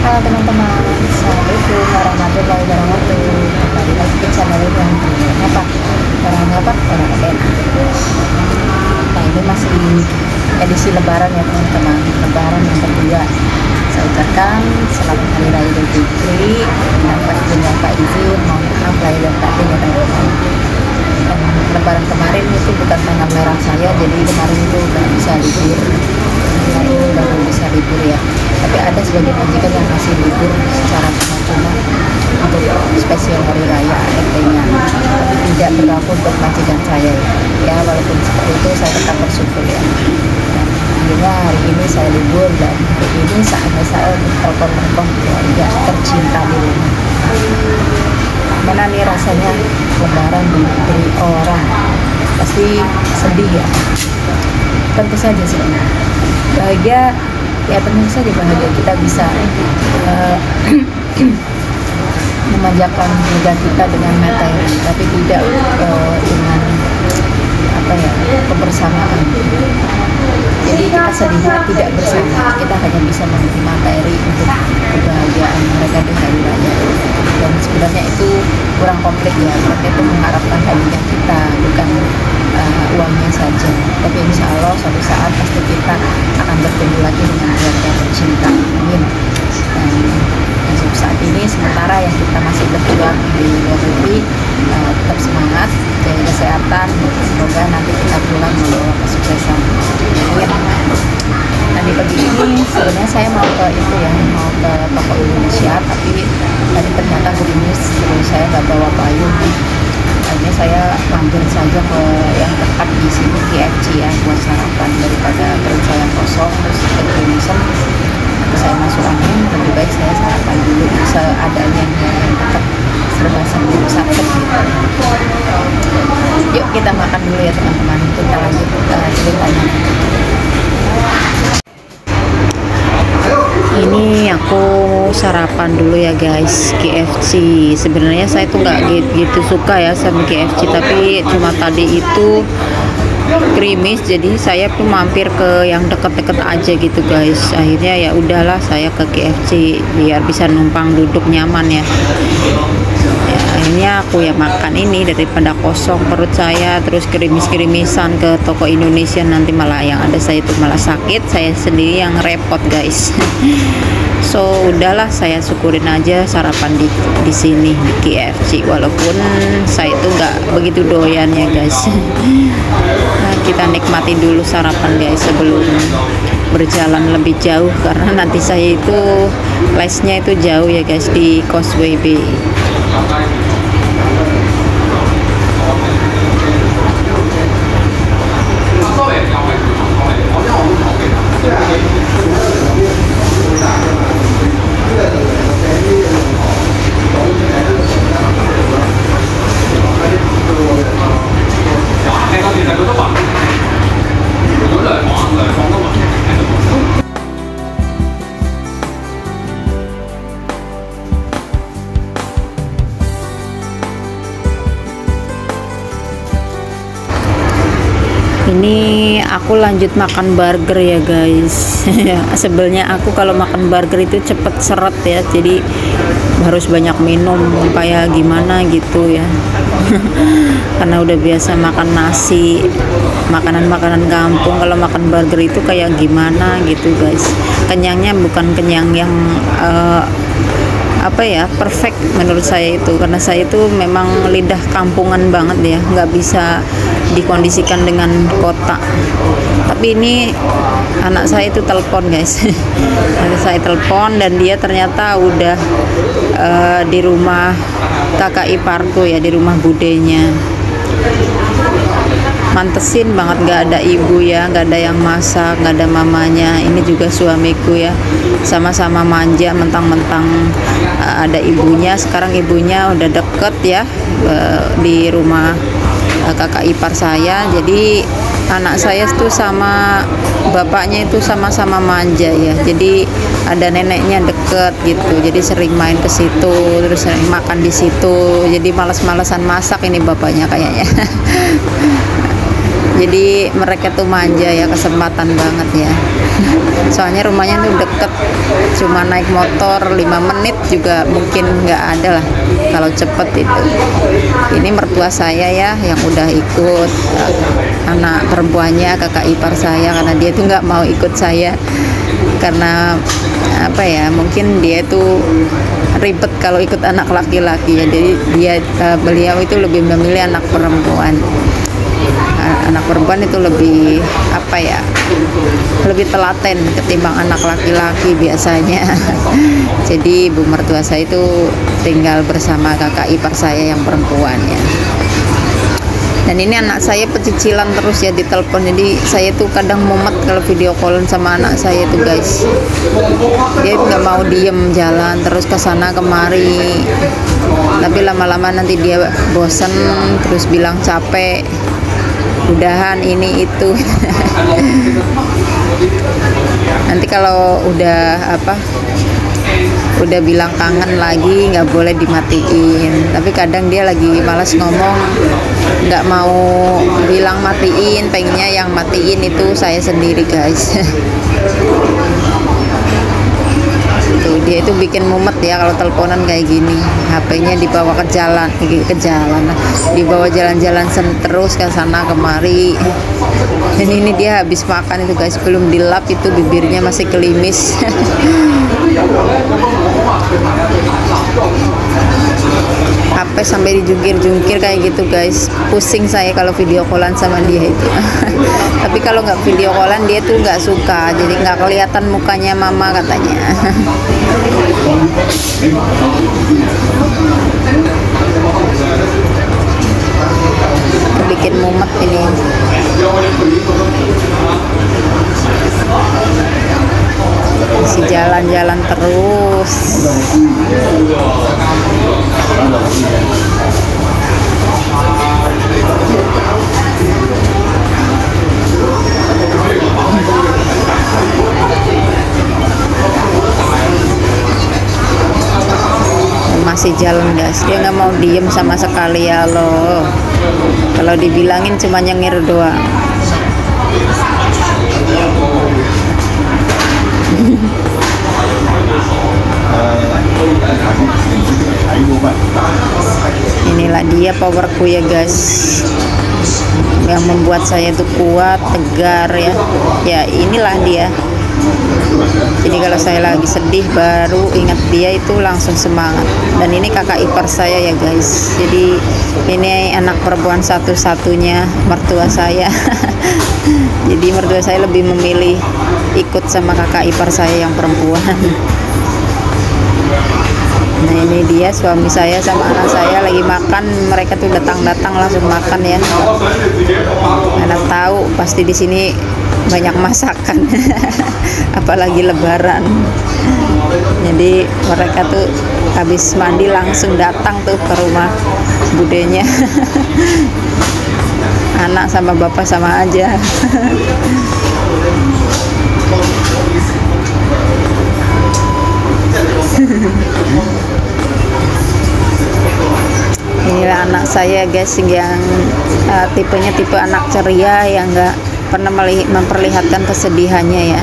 Halo teman-teman, Assalamualaikum warahmatullahi wabarakatuh. Kembali lagi ke channel yang apa? Orang apa? Orang Aden. Nah ini masih edisi Lebaran ya teman-teman. Lebaran yang kedua. Saya ucapkan selamat hari raya Idul Fitri. Dapat Pak izin, mohon maaf lahir dan batin ya teman-teman. Dan Lebaran kemarin itu bukan tanggal merah saya, jadi kemarin itu nggak bisa libur. Hari ini baru bisa libur ya. Tapi ada sebagian majikan yang masih libur secara cuma-cuma untuk spesial hari raya RT-nya, tapi tidak berlaku untuk majikan saya ya. Walaupun seperti itu saya tetap bersyukur ya. Akhirnya hari ini saya libur dan hari ini saatnya saya telepon keluarga tercinta di rumah. Mana nih rasanya lebaran diberi orang, pasti sedih ya. Tentu saja sih bahagia ya, tentu saja bahagia kita bisa memanjakan keluarga kita dengan materi, tapi tidak dengan apa ya, kebersamaan. Jadi kita sedihnya tidak bersama, kita hanya bisa memberi materi untuk kebahagiaan mereka di hari raya. Dan sebenarnya itu kurang komplit ya, mereka itu mengharapkan hadiah kita, bukan uangnya saja. Tapi insya Allah suatu saat pasti kita akan bertemu lagi dengan keluarga tercinta. Amin. Dan untuk saat ini sementara yang kita masih berjuang di luar negeri, tetap semangat, jaga kesehatan, semoga nanti kita pulang membawa kesuksesan. Amin. Nah di pagi ini sebenarnya saya mau ke itu ya, mau ke toko Indonesia, tapi tadi ternyata gerimis, terus saya nggak bawa payung. Akhirnya saya mampir saja ke yang dekat di sini, KFC ya, buat sarapan, daripada perut saya kosong terus kegerimisan. Saya masuk angin, lebih baik saya sarapan dulu seadanya yang dekat, serba satu gitu. Yuk kita makan dulu ya teman-teman, kita lanjut ceritanya. Ini aku sarapan dulu ya guys, KFC. Sebenarnya saya tuh nggak gitu suka ya sama KFC, tapi cuma tadi itu krimis, jadi saya tuh mampir ke yang deket-deket aja gitu guys. Akhirnya ya udahlah, saya ke KFC biar bisa numpang duduk nyaman ya. Akhirnya aku ya makan ini daripada kosong perut saya terus kerimis-kerimisan ke toko Indonesia, nanti malah yang ada saya itu malah sakit, saya sendiri yang repot guys. So udahlah, saya syukurin aja sarapan di sini di KFC, walaupun saya itu nggak begitu doyan ya guys. Nah, kita nikmati dulu sarapan guys sebelum berjalan lebih jauh, karena nanti saya itu lesnya itu jauh ya guys, di Causeway Bay. Ini aku lanjut makan burger ya guys. Sebelnya aku kalau makan burger itu cepet seret ya, jadi harus banyak minum kayak gimana gitu ya. Karena udah biasa makan nasi, makanan-makanan kampung, kalau makan burger itu kayak gimana gitu guys. Kenyangnya bukan kenyang yang apa ya, perfect menurut saya itu, karena saya itu memang lidah kampungan banget ya, nggak bisa dikondisikan dengan kota. Tapi ini anak saya itu telepon guys. Nanti saya telepon dan dia ternyata udah di rumah kakak iparku ya, di rumah budenya. Mantesin banget, nggak ada ibu ya, nggak ada yang masak, nggak ada mamanya. Ini juga suamiku ya, sama-sama manja, mentang-mentang ada ibunya. Sekarang ibunya udah deket ya, di rumah kakak ipar saya. Jadi anak saya tuh sama bapaknya itu sama-sama manja ya, jadi ada neneknya deket gitu, jadi sering main ke situ, terus sering makan di situ. Jadi malas-malasan masak ini bapaknya kayaknya. Jadi mereka tuh manja ya, kesempatan banget ya. Soalnya rumahnya tuh deket, cuma naik motor 5 menit juga mungkin nggak ada lah kalau cepet itu. Ini mertua saya ya yang udah ikut, anak perempuannya kakak ipar saya, karena dia tuh nggak mau ikut saya karena apa ya, mungkin dia tuh ribet kalau ikut anak laki-laki ya. Jadi beliau itu lebih memilih anak perempuan. Anak perempuan itu lebih apa ya, lebih telaten ketimbang anak laki-laki biasanya. Jadi ibu mertua saya itu tinggal bersama kakak ipar saya yang perempuan ya. Dan ini anak saya pecicilan terus ya ditelepon, jadi saya tuh kadang mumet kalau video callan sama anak saya tuh guys. Dia nggak mau diem, jalan terus ke sana kemari, tapi lama-lama nanti dia bosen terus bilang capek, udahan ini itu. Nanti kalau udah udah bilang kangen lagi nggak boleh dimatiin, tapi kadang dia lagi malas ngomong, nggak mau bilang matiin, pengennya yang matiin itu saya sendiri guys. Tuh, dia itu bikin mumet ya kalau teleponan kayak gini. HP-nya dibawa ke jalan, dibawa jalan-jalan terus ke sana kemari. Dan ini dia habis makan itu guys, belum dilap itu bibirnya masih kelimis. HP sampai dijungkir-jungkir kayak gitu guys. Pusing saya kalau video callan sama dia itu. Tapi kalau nggak video callan dia tuh nggak suka, jadi nggak kelihatan mukanya mama katanya. Bikin mumet ini. Masih jalan-jalan terus. Masih jalan guys, dia nggak mau diem sama sekali ya loh. Kalau dibilangin cuma nyengir doang. Inilah dia powerku ya guys, yang membuat saya tuh kuat, tegar ya. Ya inilah dia. Jadi kalau saya lagi sedih baru ingat dia itu langsung semangat. Dan ini kakak ipar saya ya guys. Jadi ini anak perempuan satu-satunya mertua saya. Jadi mertua saya lebih memilih ikut sama kakak ipar saya yang perempuan. Nah ini dia suami saya sama anak saya lagi makan. Mereka tuh datang langsung makan ya. Anak tahu pasti di sini banyak masakan. Apalagi lebaran. Jadi mereka tuh habis mandi langsung datang tuh ke rumah budenya. Anak sama bapak sama aja. Inilah anak saya guys, yang tipenya tipe anak ceria yang nggak pernah memperlihatkan kesedihannya ya.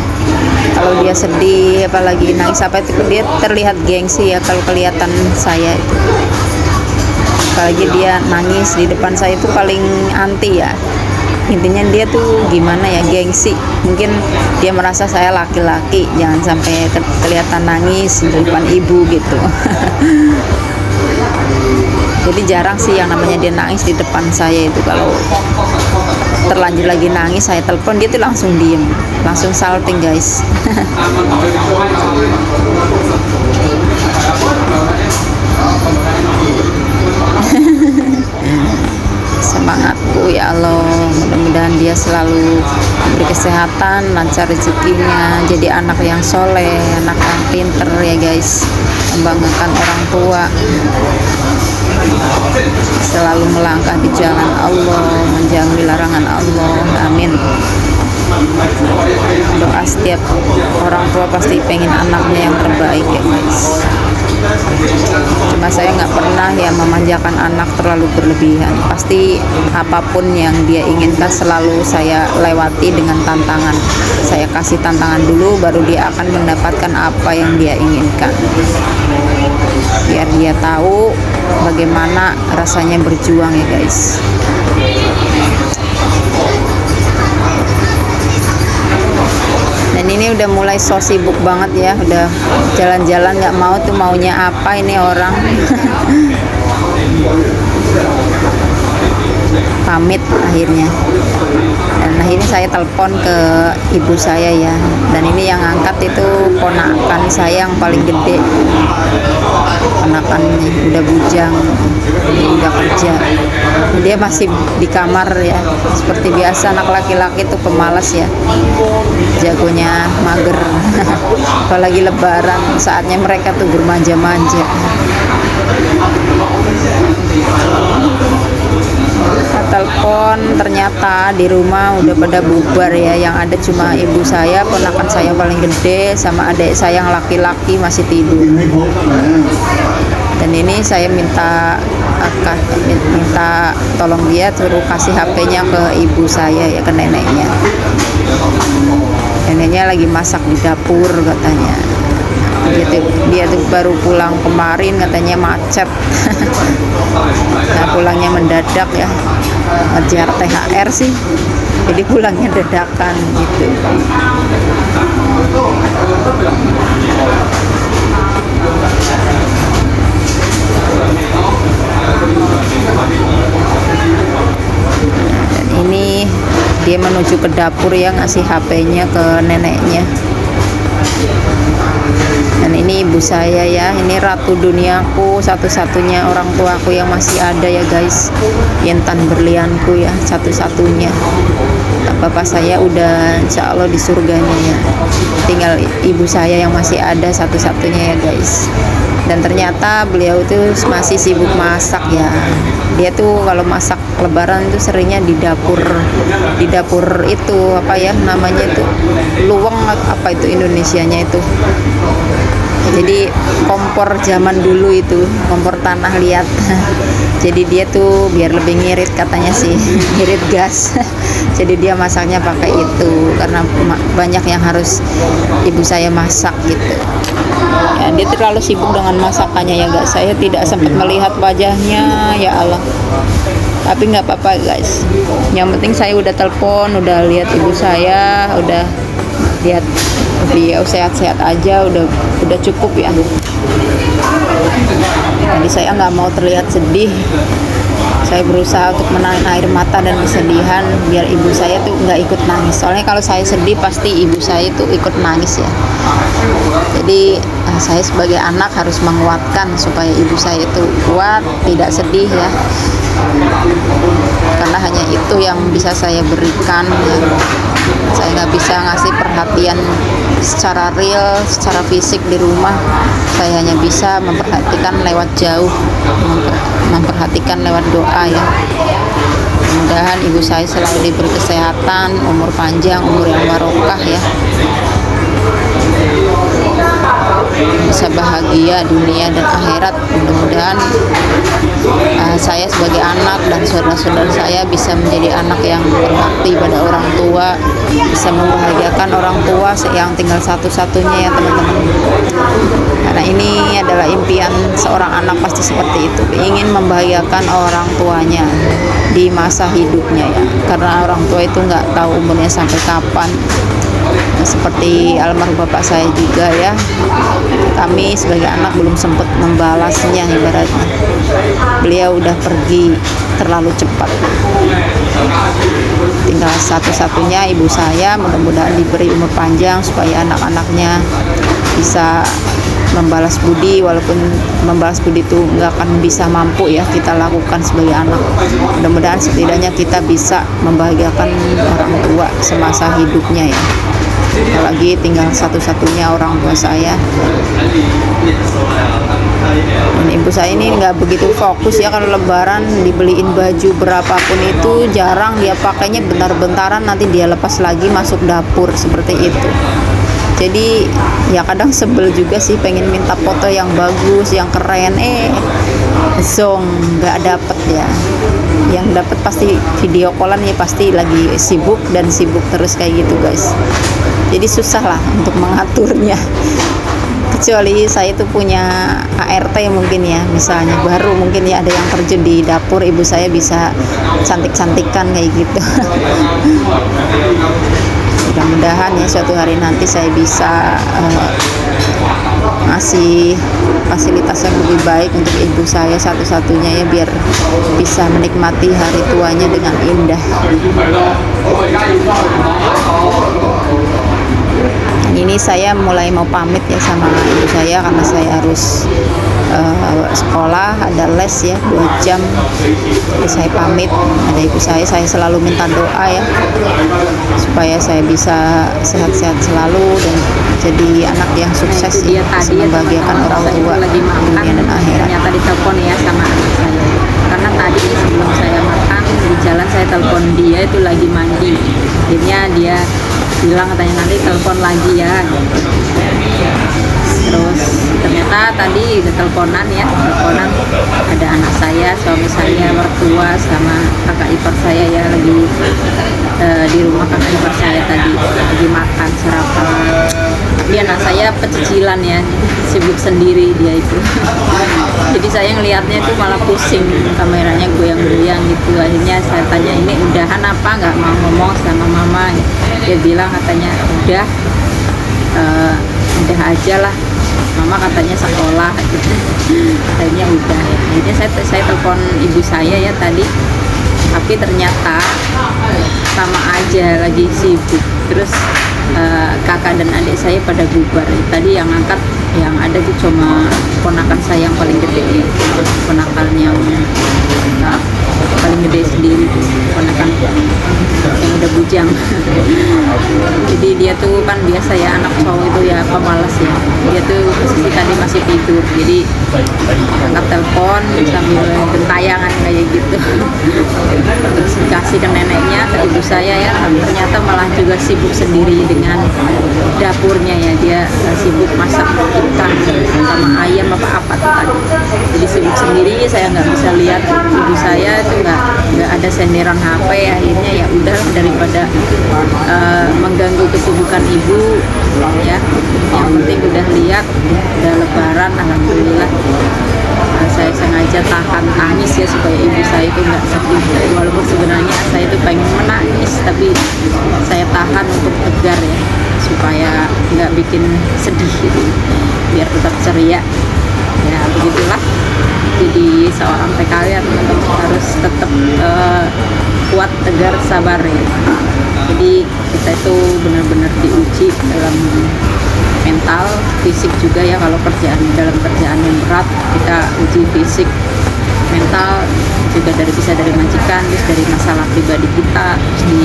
Kalau dia sedih apalagi nangis apa itu dia terlihat gengsi ya kalau kelihatan saya itu. Apalagi dia nangis di depan saya itu paling anti ya. Intinya dia tuh gimana ya, gengsi. Mungkin dia merasa saya laki-laki, jangan sampai kelihatan nangis di depan ibu gitu. Jadi jarang sih yang namanya dia nangis di depan saya itu. Kalau terlanjur lagi nangis saya telepon dia tuh langsung diem, langsung salting guys. Semangatku ya Allah, mudah-mudahan dia selalu beri kesehatan, lancar rezekinya, jadi anak yang soleh, anak yang pinter ya guys, membanggakan orang tua, selalu melangkah di jalan Allah, menjauhi larangan Allah. Amin. Doa setiap orang tua pasti pengen anaknya yang terbaik ya guys. Cuma saya nggak pernah ya memanjakan anak terlalu berlebihan. Pasti apapun yang dia inginkan selalu saya lewati dengan tantangan. Saya kasih tantangan dulu, baru dia akan mendapatkan apa yang dia inginkan. Biar dia tahu bagaimana rasanya berjuang ya guys. Dan ini udah mulai so sibuk banget ya, udah jalan-jalan nggak mau tuh, maunya apa ini orang. Pamit akhirnya. Dan akhirnya saya telepon ke ibu saya ya, dan ini yang angkat itu ponakan saya yang paling gede. Ponakannya udah bujang, udah kerja, dia masih di kamar ya. Seperti biasa anak laki-laki tuh pemalas ya, jagonya mager. Apalagi lebaran, saatnya mereka tuh bermanja-manja. Telepon, ternyata di rumah udah pada bubar ya, yang ada cuma ibu saya, ponakan saya paling gede, sama adik saya yang laki-laki masih tidur. Dan ini saya minta tolong dia suruh kasih HP-nya ke ibu saya ya, ke neneknya. Neneknya lagi masak di dapur katanya. Dia tuh baru pulang kemarin, katanya macet. Nah, pulangnya mendadak ya, ngejar THR sih, jadi pulangnya dadakan gitu. Dan ini dia menuju ke dapur ya, ngasih HP-nya ke neneknya. Dan ini ibu saya ya, ini ratu duniaku, satu-satunya orang tuaku yang masih ada ya guys, Intan berlianku ya, satu-satunya. Bapak saya udah insya Allah di surganya ya, tinggal ibu saya yang masih ada satu-satunya ya guys. Dan ternyata beliau itu masih sibuk masak ya. Dia tuh kalau masak lebaran itu seringnya di dapur itu apa ya namanya itu, luweng apa itu Indonesianya itu. Jadi kompor zaman dulu itu, kompor tanah liat. Jadi dia tuh biar lebih ngirit katanya sih, ngirit gas. Jadi dia masaknya pakai itu karena banyak yang harus ibu saya masak gitu. Ya, dia terlalu sibuk dengan masakannya ya guys. Saya tidak sempat melihat wajahnya, ya Allah. Tapi nggak apa-apa guys. Yang penting saya udah telepon, udah lihat ibu saya, udah lihat beliau sehat-sehat aja, udah cukup ya. Jadi saya nggak mau terlihat sedih. Saya berusaha untuk menahan air mata dan kesedihan biar ibu saya tuh nggak ikut nangis. Soalnya kalau saya sedih pasti ibu saya tuh ikut nangis ya. Jadi saya sebagai anak harus menguatkan supaya ibu saya itu kuat, tidak sedih ya. Karena hanya itu yang bisa saya berikan ya. Saya nggak bisa ngasih perhatian secara real, secara fisik di rumah. Saya hanya bisa memperhatikan lewat jauh, memperhatikan lewat doa ya. Mudah-mudahan ibu saya selalu diberi kesehatan, umur panjang, umur yang barokah ya, bisa bahagia dunia dan akhirat. Mudah-mudahan saya sebagai anak dan saudara-saudara saya bisa menjadi anak yang berbakti pada orang tua, bisa membahagiakan orang tua yang tinggal satu-satunya ya teman-teman. Karena ini adalah impian seorang anak, pasti seperti itu, ingin membahagiakan orang tuanya di masa hidupnya ya. Karena orang tua itu nggak tahu umurnya sampai kapan. Nah, seperti almarhum bapak saya juga ya, kami sebagai anak belum sempat membalasnya ibaratnya. Beliau udah pergi terlalu cepat. Tinggal satu-satunya ibu saya, mudah-mudahan diberi umur panjang supaya anak-anaknya bisa membalas budi, walaupun membalas budi itu nggak akan bisa mampu ya kita lakukan sebagai anak. Mudah-mudahan setidaknya kita bisa membahagiakan orang tua semasa hidupnya ya. Apalagi tinggal satu-satunya orang tua saya. Dan ibu saya ini nggak begitu fokus ya, kalau lebaran dibeliin baju berapapun itu jarang dia pakainya, bentar-bentaran nanti dia lepas lagi masuk dapur seperti itu. Jadi ya kadang sebel juga sih, pengen minta foto yang bagus, yang keren, zong nggak dapet ya. Yang dapet pasti video callan ya, pasti lagi sibuk dan sibuk terus kayak gitu guys. Jadi susah lah untuk mengaturnya. Kecuali saya itu punya ART mungkin ya, misalnya baru mungkin ya ada yang terjun di dapur, ibu saya bisa cantik-cantikan kayak gitu. Mudah-mudahan ya suatu hari nanti saya bisa ngasih fasilitas yang lebih baik untuk ibu saya satu-satunya ya, biar bisa menikmati hari tuanya dengan indah. Ini saya mulai mau pamit ya sama ibu saya, karena saya harus sekolah, ada les ya 2 jam. Jadi saya pamit, ada ibu saya selalu minta doa ya supaya saya bisa sehat-sehat selalu dan jadi anak yang sukses ya, bisa membahagiakan orang tua lagi makan, dunia dan akhirat. ternyata ditelepon ya sama anak saya, karena tadi sebelum saya makan di jalan saya telepon dia, itu lagi mandi. Akhirnya dia bilang katanya nanti telepon lagi ya. Terus ternyata tadi udah teleponan ada anak saya, suami saya, mertua sama kakak ipar saya ya, lagi di rumah kakak ipar saya tadi lagi makan sarapan. Tapi anak saya pecicilan ya, sibuk sendiri dia itu. Jadi saya ngelihatnya itu malah pusing, kameranya goyang-goyang gitu. Akhirnya saya tanya, ini udahan apa, nggak mau ngomong sama mama? Dia bilang katanya udah aja lah, mama katanya sekolah gitu. Akhirnya udah ya. Akhirnya saya telepon ibu saya ya tadi, tapi ternyata sama aja lagi sibuk. Terus kakak dan adik saya pada bubar. Tadi yang angkat, yang ada tuh cuma ponakan saya yang paling gede, ponakannya paling gede sendiri, ponakan yang udah bujang. Jadi dia tuh kan biasa ya, anak cowok itu ya pemalas ya, dia tuh posisi tadi masih tidur, jadi angkat telepon sambil gentayangan kayak gitu. Terus kasih ke neneknya, ke ibu saya ya, ternyata malah juga sibuk sendiri dengan dapurnya ya. Dia sibuk masak ikan sama ayam apa tuh tadi, jadi sibuk sendiri. Saya nggak bisa lihat ibu saya itu, nggak ada senderan HP. Akhirnya ya udah, daripada mengganggu kesibukan ibu ya, yang penting udah lihat, udah lebaran alhamdulillah. Saya sengaja tahan tangis ya supaya ibu saya itu nggak sedih, walaupun sebenarnya saya itu pengen menangis, tapi saya tahan untuk tegar ya, supaya nggak bikin sedih gitu, biar tetap ceria ya. Begitulah, jadi seorang TKW teman-teman harus tetap kuat, tegar, sabar ya. Jadi kita itu benar-benar diuji dalam mental, fisik juga ya. Kalau dalam kerjaan yang berat, kita uji fisik, mental juga bisa dari majikan, terus dari masalah pribadi kita. Terus di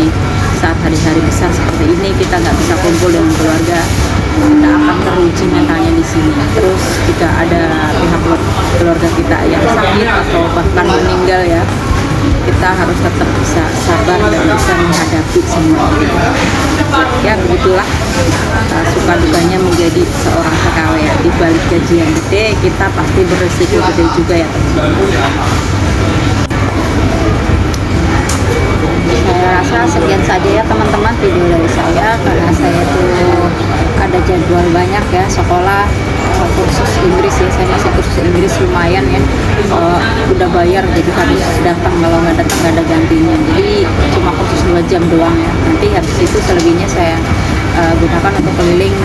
saat hari-hari besar seperti ini kita nggak bisa kumpul dengan keluarga, kita akan teruji mentalnya di sini. Terus jika ada pihak keluarga kita yang sakit atau bahkan meninggal ya, kita harus tetap bisa sabar dan bisa menghadapi semua ya. Begitulah suka dukanya menjadi seorang TKW ya. Di balik gaji yang gede, kita pasti beresiko gede juga ya teman-teman. Saya rasa sekian saja ya teman-teman video dari saya, karena saya tuh ada jadwal banyak ya, sekolah kursus Inggris ya. Saya masih kursus Inggris lumayan ya, udah bayar jadi harus datang, kalau nggak datang nggak ada gantinya. Jadi cuma kursus 2 jam doang ya. Nanti habis itu selebihnya saya gunakan untuk keliling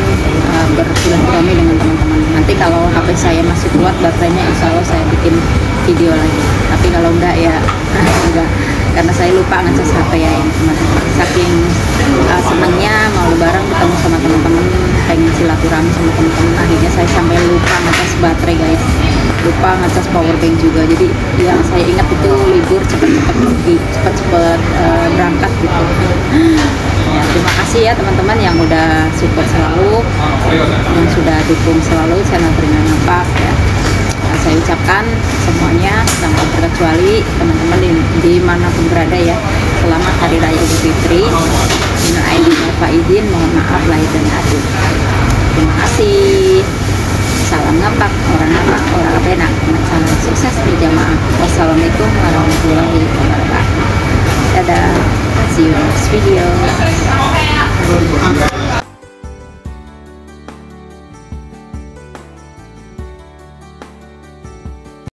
bersilaturahmi dengan teman-teman. Nanti kalau HP saya masih kuat baterainya, insya Allah saya bikin video lagi. Tapi kalau enggak ya enggak, karena saya lupa ngecas HP ya ini teman-teman. Saking senangnya mau lebaran ketemu sama teman-teman, pengen silaturahmi sama teman-teman, akhirnya saya sampai lupa ngecas baterai guys, lupa ngecas power bank juga. Jadi yang saya ingat itu libur cepet-cepet pergi, cepet-cepet berangkat gitu. Ya, terima kasih ya teman-teman yang udah support selalu, yang sudah dukung selalu channel Trina Nampak ya. Saya ucapkan semuanya tanpa terkecuali teman-teman di manapun berada ya, selamat Hari Raya Idul Fitri. Minal aidin wal faizin, mohon maaf lahir dan batin. Terima kasih. Salam ngapak, orang kepenak. Salam sukses berjamaah. Wassalamualaikum warahmatullahi wabarakatuh. Dadah. See you next video.